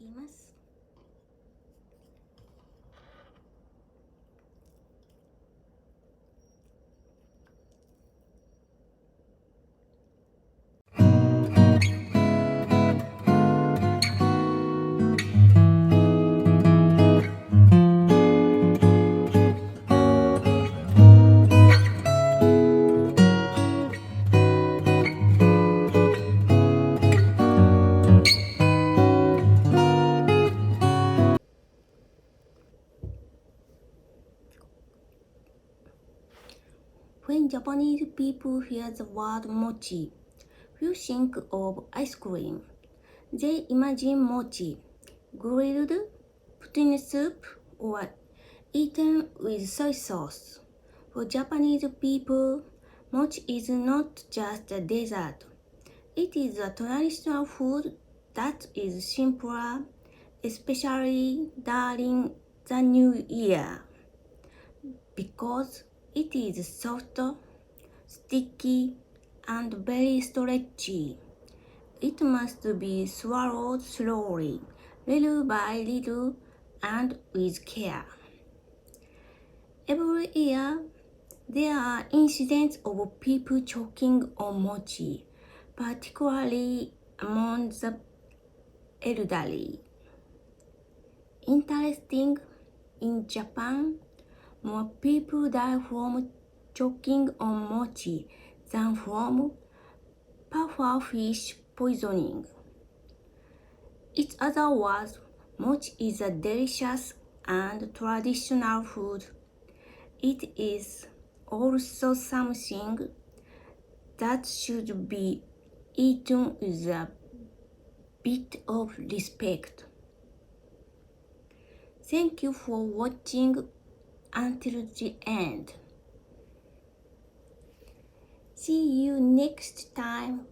きます。When Japanese people hear the word mochi, you think of ice cream. They imagine mochi, grilled, put in soup, or eaten with soy sauce. For Japanese people, mochi is not just a dessert. It is a traditional food that is simpler, especially during the new year, because it is soft, sticky, and very stretchy. It must be swallowed slowly, little by little, and with care. Every year, there are incidents of people choking on mochi, particularly among the elderly. Interesting, in Japan, more people die from choking on mochi than from pufferfish poisoning. In other words, mochi is a delicious and traditional food. It is also something that should be eaten with a bit of respect. Thank you for watching until the end. See you next time